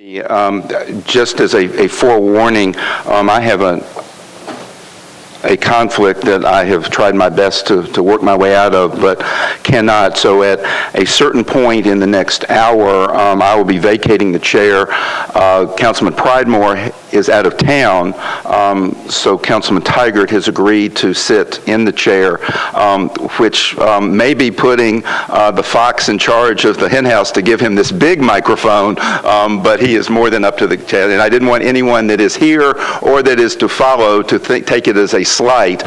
Just as a forewarning, I have a conflict that I have tried my best to work my way out of, but cannot. So at a certain point in the next hour, I will be vacating the chair. Councilman Pridemore is out of town, so Councilman Tigert has agreed to sit in the chair, which may be putting the fox in charge of the hen house to give him this big microphone, but he is more than up to the task. And I didn't want anyone that is here or that is to follow to take it as a slight.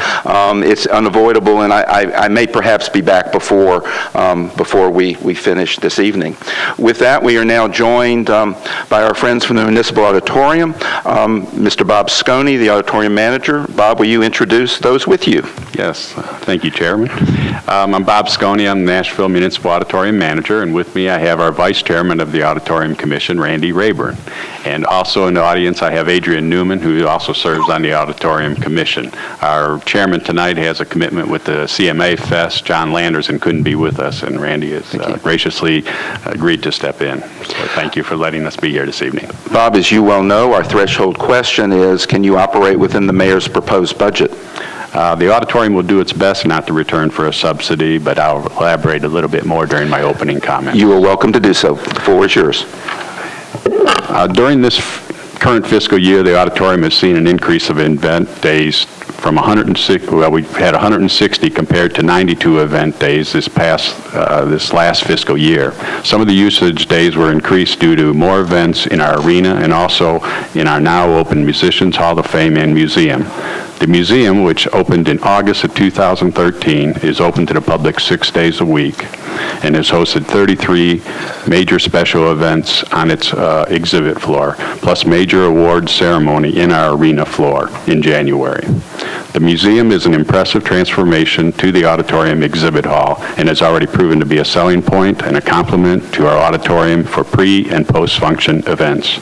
It's unavoidable, and I may perhaps be back before we finish this evening. With that, we are now joined by our friends from the Municipal Auditorium. Mr. Bob Sconey, the auditorium manager. Bob, will you introduce those with you? Yes, thank you, Chairman. I'm Bob Sconey. I'm the Nashville Municipal Auditorium manager, and with me I have our Vice Chairman of the Auditorium Commission, Randy Rayburn. And also in the audience I have Adrian Newman, who also serves on the Auditorium Commission. Our chairman tonight has a commitment with the CMA Fest, John Landerson, couldn't be with us, and Randy has graciously agreed to step in. So thank you for letting us be here this evening. Bob, as you well know, our threshold question is, can you operate within the mayor's proposed budget? The auditorium will do its best not to return for a subsidy, but I'll elaborate a little bit more during my opening comments. You are welcome to do so. The floor is yours. During this current fiscal year, the auditorium has seen an increase of event days from 160, well, we've had 160 compared to 92 event days this last fiscal year. Some of the usage days were increased due to more events in our arena and also in our now open Musicians Hall of Fame and Museum. The museum, which opened in August of 2013, is open to the public 6 days a week and has hosted 33 major special events on its exhibit floor, plus major awards ceremony in our arena floor in January. The museum is an impressive transformation to the auditorium exhibit hall and has already proven to be a selling point and a complement to our auditorium for pre- and post-function events.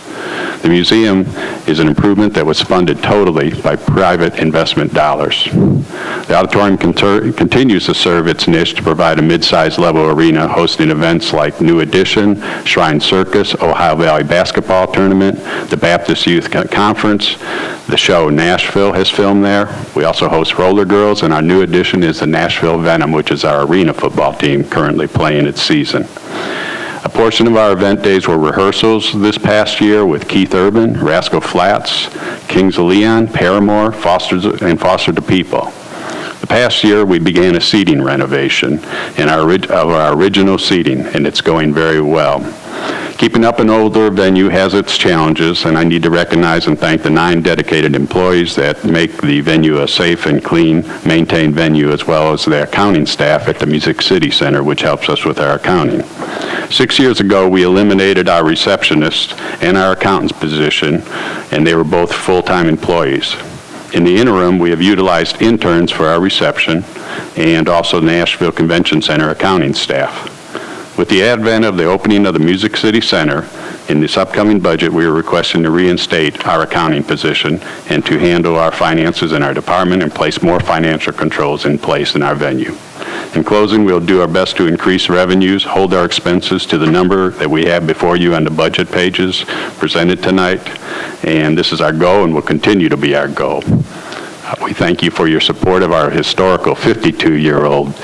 The museum is an improvement that was funded totally by private investment dollars. The auditorium continues to serve its niche to provide a mid-sized level arena hosting events like New Edition, Shrine Circus, Ohio Valley Basketball Tournament, the Baptist Youth Conference. The show Nashville has filmed there. We also host Roller Girls, and our new addition is the Nashville Venom, which is our arena football team currently playing its season. A portion of our event days were rehearsals this past year with Keith Urban, Rascal Flatts, Kings of Leon, Paramore, Foster the People. The past year, we began a seating renovation of our original seating, and it's going very well. Keeping up an older venue has its challenges, and I need to recognize and thank the 9 dedicated employees that make the venue a safe and clean, maintained venue, as well as the accounting staff at the Music City Center, which helps us with our accounting. 6 years ago, we eliminated our receptionist and our accountant's position, and they were both full-time employees. In the interim, we have utilized interns for our reception and also Nashville Convention Center accounting staff. With the advent of the opening of the Music City Center, in this upcoming budget, we are requesting to reinstate our accounting position and to handle our finances in our department and place more financial controls in place in our venue. In closing, we'll do our best to increase revenues, hold our expenses to the number that we have before you on the budget pages presented tonight, and this is our goal and will continue to be our goal. We thank you for your support of our historical 52-year-old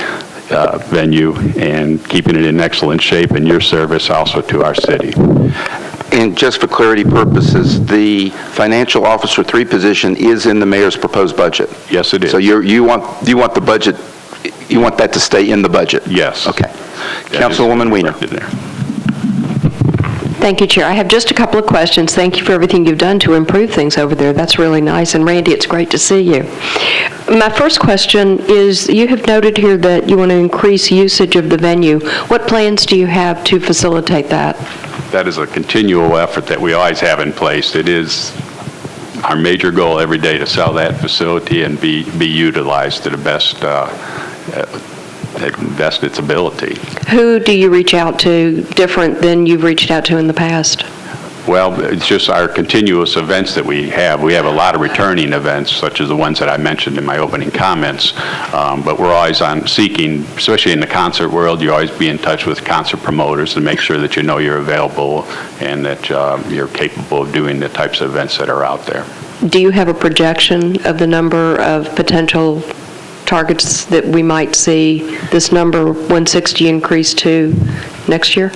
venue and keeping it in excellent shape, and your service also to our city. And just for clarity purposes, the financial officer 3 position is in the mayor's proposed budget? Yes, it is. So you want the budget, you want that to stay in the budget? Yes. Okay. Councilwoman Weiner. Thank you, Chair. I have just a couple of questions. Thank you for everything you've done to improve things over there. That's really nice. And Randy, it's great to see you. My first question is, you have noted here that you want to increase usage of the venue. What plans do you have to facilitate that? That is a continual effort that we always have in place. It is our major goal every day to sell that facility and be utilized to the best its ability. Who do you reach out to different than you've reached out to in the past? Well, it's just our continuous events that we have. We have a lot of returning events, such as the ones that I mentioned in my opening comments, but we're always on seeking, especially in the concert world, you always be in touch with concert promoters to make sure that you know you're available and that you're capable of doing the types of events that are out there. Do you have a projection of the number of potential targets that we might see this number 160 increase to next year?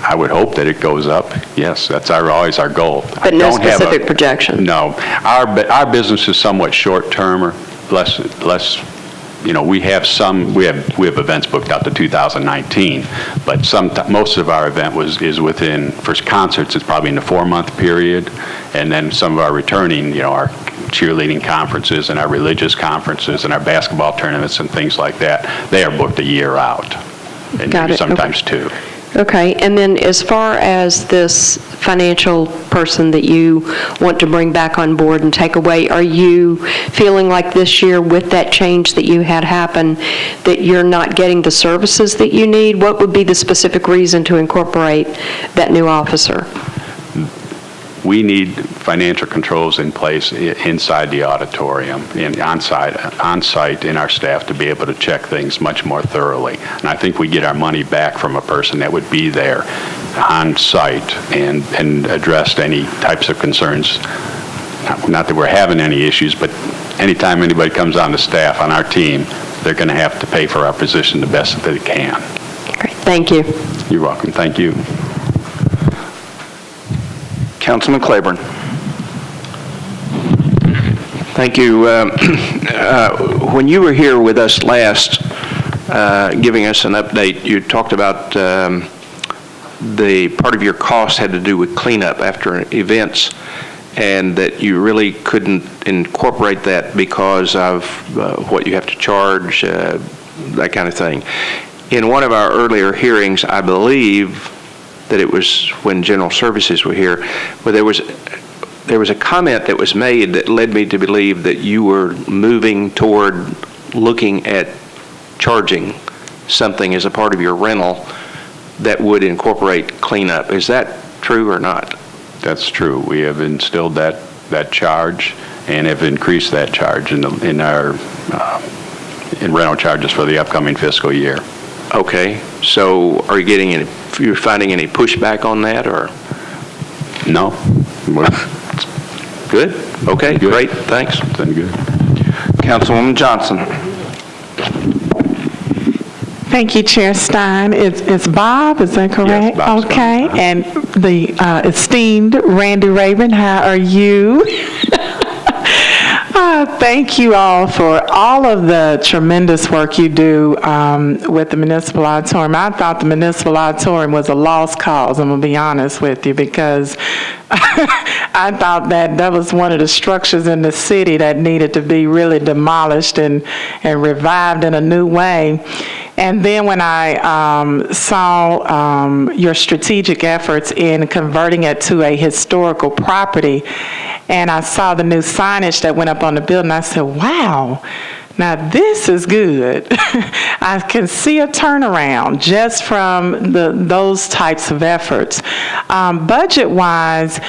I would hope that it goes up. Yes, that's always our goal. But no specific projection? No. Our business is somewhat short-term, or less, we have events booked out to 2019, but most of our event is within, for concerts, it's probably in the 4-month period, and then some of our returning, our cheerleading conferences and our religious conferences and our basketball tournaments and things like that, they are booked a year out, and Got maybe it. sometimes Okay. 2. Okay, and then as far as this financial person that you want to bring back on board and take away, are you feeling like this year with that change that you had happen, that you're not getting the services that you need? What would be the specific reason to incorporate that new officer? We need financial controls in place inside the auditorium and on-site in our staff to be able to check things much more thoroughly. And I think we get our money back from a person that would be there on-site and addressed any types of concerns. Not that we're having any issues, but anytime anybody comes on the staff, on our team, they're going to have to pay for our position the best that they can. Great, thank you. You're welcome. Thank you. Councilman Claiborne. Thank you. When you were here with us last, giving us an update, you talked about the part of your cost had to do with cleanup after events, and that you really couldn't incorporate that because of what you have to charge, that kind of thing. In one of our earlier hearings, I believe that it was when General Services were here, where there was a comment that was made that led me to believe that you were moving toward looking at charging something as a part of your rental that would incorporate cleanup. Is that true or not? That's true. We have instilled that charge and have increased that charge in rental charges for the upcoming fiscal year. Okay. So are you getting you're finding any pushback on that, or? No. Good. Okay. Good. Great. Thanks. Then good. Councilwoman Johnson. Thank you, Chair Stein. It's Bob, is that correct? Yes, Bob's okay. fine. And the esteemed Randy Raven, how are you? Thank you all for all of the tremendous work you do with the Municipal Auditorium. I thought the Municipal Auditorium was a lost cause, I'm going to be honest with you, because I thought that was one of the structures in the city that needed to be really demolished and revived in a new way. And then when I saw your strategic efforts in converting it to a historical property, and I saw the new signage that went up on the building, I said, wow, now this is good. I can see a turnaround just from those types of efforts. Budget-wise,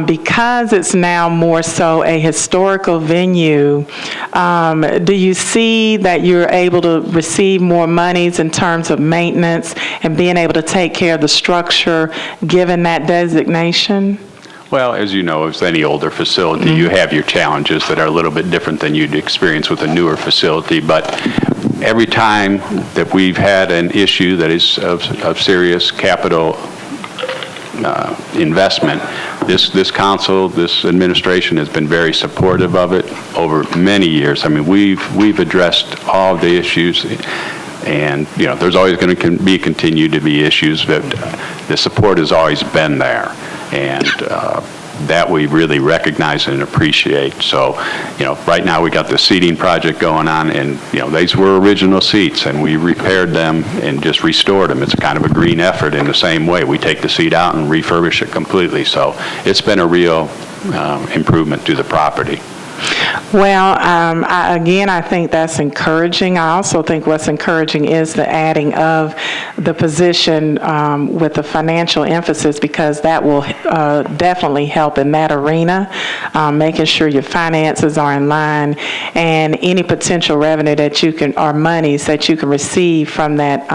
because it's now more so a historical venue, do you see that you're able to receive more monies in terms of maintenance and being able to take care of the structure given that designation? Well, as you know, with any older facility, you have your challenges that are a little bit different than you'd experience with a newer facility. But every time that we've had an issue that is of serious capital investment, this council, this administration has been very supportive of it over many years. I mean, we've addressed all the issues. And, there's always going to continue to be issues, but the support has always been there. And that we really recognize and appreciate. So, right now we got the seating project going on, and, these were original seats, and we repaired them and just restored them. It's kind of a green effort in the same way. We take the seat out and refurbish it completely. So it's been a real improvement to the property. Well, I think that's encouraging. I also think what's encouraging is the adding of the position with the financial emphasis, because that will definitely help in that arena, making sure your finances are in line, and any potential revenue that you can, or monies that you can receive from that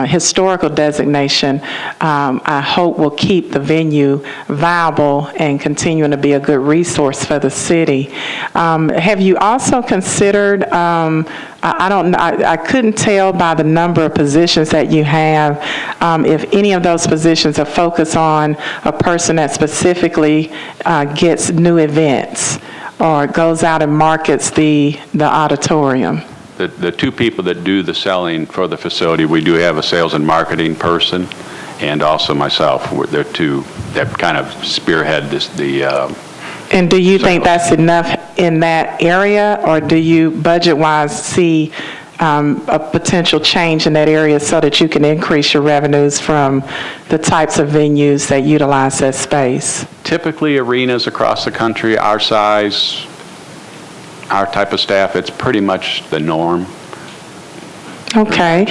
historical designation, I hope will keep the venue viable and continuing to be a good resource for the city. Have you also considered, I couldn't tell by the number of positions that you have, if any of those positions are focused on a person that specifically gets new events or goes out and markets the auditorium? The two people that do the selling for the facility, we do have a sales and marketing person, and also myself. They're two that kind of spearhead And do you think that's enough in that area, or do you budget-wise see a potential change in that area so that you can increase your revenues from the types of venues that utilize that space? Typically, arenas across the country, our size, our type of staff, it's pretty much the norm. Okay.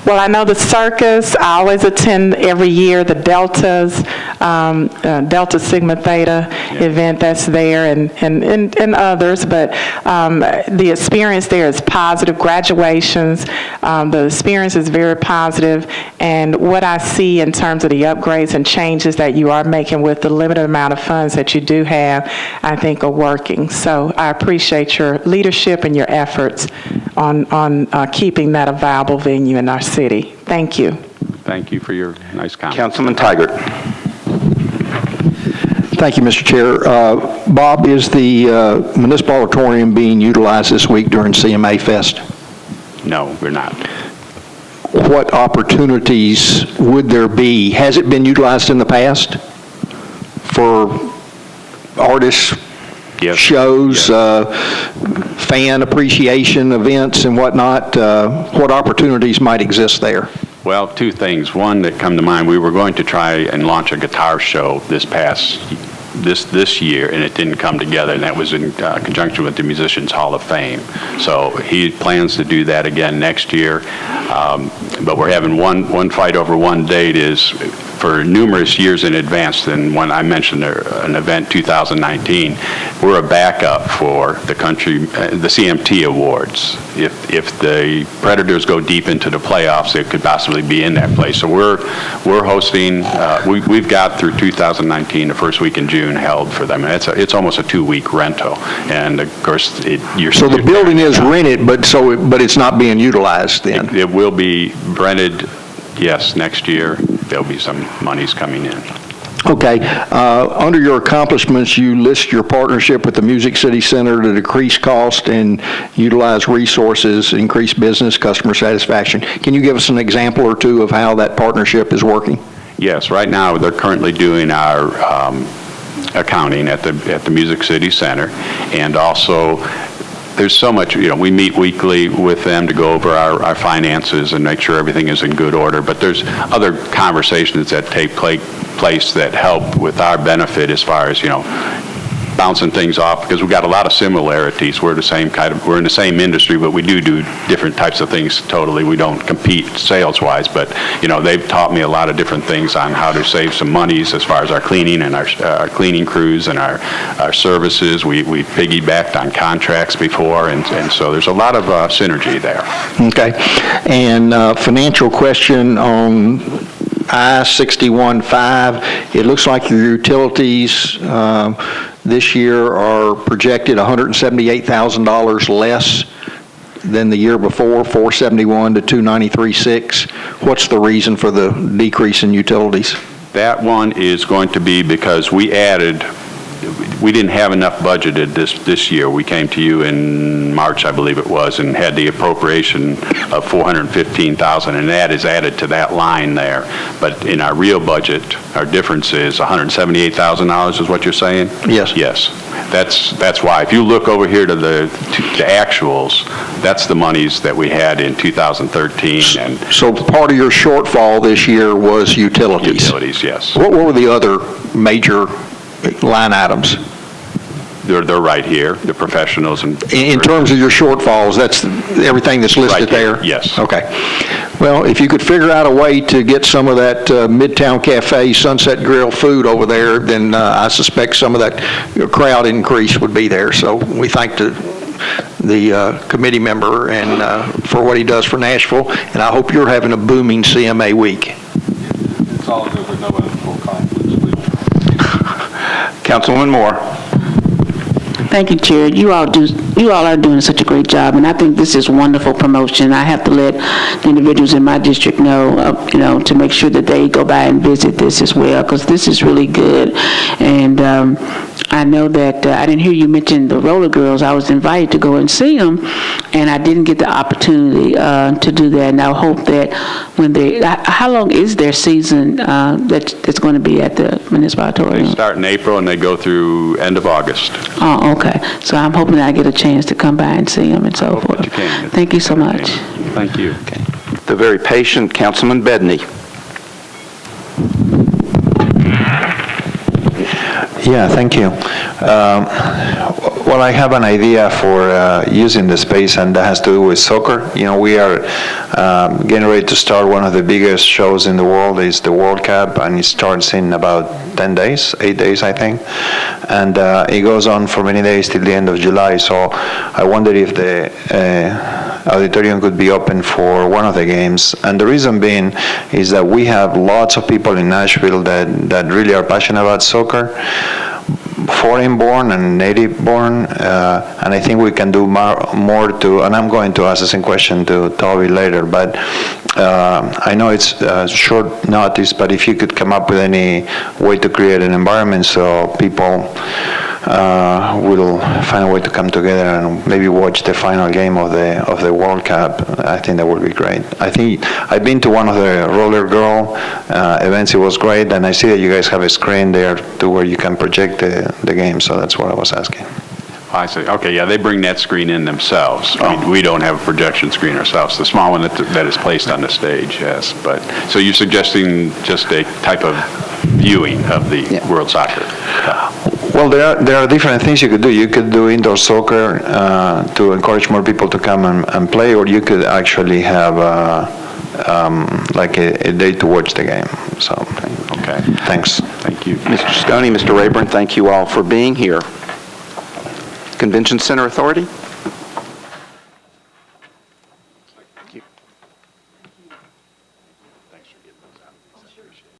Well, I know the circus, I always attend every year, the Deltas, Delta Sigma Theta event that's there, and others, but the experience there is positive. Graduations, the experience is very positive, and what I see in terms of the upgrades and changes that you are making with the limited amount of funds that you do have, I think are working. So I appreciate your leadership and your efforts on keeping that a viable venue in our city. Thank you. Thank you for your nice comments. Councilman Tigert. Thank you, Mr. Chair. Bob, is the Municipal Auditorium being utilized this week during CMA Fest? No, we're not. What opportunities would there be? Has it been utilized in the past for artists, Yes. shows, fan appreciation events and whatnot? What opportunities might exist there? Well, two things. One that come to mind, we were going to try and launch a guitar show this year, and it didn't come together, and that was in conjunction with the Musicians Hall of Fame. So he plans to do that again next year, but we're having one fight over one date is for numerous years in advance. And when I mentioned an event 2019, we're a backup for the CMT Awards. If the Predators go deep into the playoffs, it could possibly be in that place. So we're hosting. We've got through 2019, the first week in June, held for them. And it's almost a 2-week rental, and of course So the building is rented, but it's not being utilized then. It will be rented. Yes, next year there'll be some monies coming in. Okay. Under your accomplishments, you list your partnership with the Music City Center to decrease cost and utilize resources, increase business, customer satisfaction. Can you give us an example or two of how that partnership is working? Yes, right now they're currently doing our accounting at the Music City Center, and also there's so much, we meet weekly with them to go over our finances and make sure everything is in good order, but there's other conversations that take place that help with our benefit as far as, bouncing things off, because we've got a lot of similarities. We're we're in the same industry, but we do different types of things totally. We don't compete sales-wise, but, they've taught me a lot of different things on how to save some monies as far as our cleaning and our cleaning crews and our services. We piggybacked on contracts before, and so there's a lot of synergy there. Okay. And financial question on I-61-5. It looks like your utilities this year are projected $178,000 less than the year before, 471 to 293.6. What's the reason for the decrease in utilities? That one is going to be because we didn't have enough budgeted this year. We came to you in March, I believe it was, and had the appropriation of $415,000, and that is added to that line there. But in our real budget, our difference is $178,000 is what you're saying? Yes. Yes. That's why. If you look over here to the actuals, that's the monies that we had in 2013. And so part of your shortfall this year was utilities? Utilities, yes. What were the other major line items? they're right here, the professionals and... In terms of your shortfalls, that's everything that's listed Right here, there? yes. Okay. Well, if you could figure out a way to get some of that Midtown Cafe, Sunset Grill food over there, then I suspect some of that crowd increase would be there. So we thank the committee member and for what he does for Nashville, and I hope you're having a booming CMA week. It's all good with no full conflicts. Councilwoman Moore. Thank you, Chair. You all are doing such a great job, and I think this is wonderful promotion. I have to let the individuals in my district know, to make sure that they go by and visit this as well, because this is really good. And I know that I didn't hear you mention the roller girls. I was invited to go and see them, and I didn't get the opportunity to do that. And I hope that when how long is their season that's going to be at the Municipal Auditorium? They start in April and they go through end of August. Oh, okay. So I'm hoping I get a chance to come by and see them and so Hope that forth. you can. Thank you so much. Thank you. The very patient Councilman Bedney. Yeah, thank you. Well, I have an idea for using the space, and that has to do with soccer. We are getting ready to start one of the biggest shows in the world. It's the World Cup, and it starts in about 8 days, I think. And it goes on for many days till the end of July. So I wondered if the auditorium could be open for one of the games. And the reason being is that we have lots of people in Nashville that really are passionate about soccer, foreign-born and native-born, and I think we can do more to, and I'm going to ask the same question to Toby later, but I know it's short notice, but if you could come up with any way to create an environment so people will find a way to come together and maybe watch the final game of the World Cup, I think that would be great. I think I've been to one of the roller girl events. It was great, and I see that you guys have a screen there to where you can project the game, so that's what I was asking. I see. Okay, yeah, they bring that screen in themselves. We don't have a projection screen ourselves. The small one that is placed on the stage, yes. But so you're suggesting just a type of viewing of the World Soccer Cup? Well, there are different things you could do. You could do indoor soccer to encourage more people to come and play, or you could actually have like a day to watch the game. So, Okay. thanks. Thank you. Mr. Stoney, Mr. Rayburn, thank you all for being here. Convention Center Authority?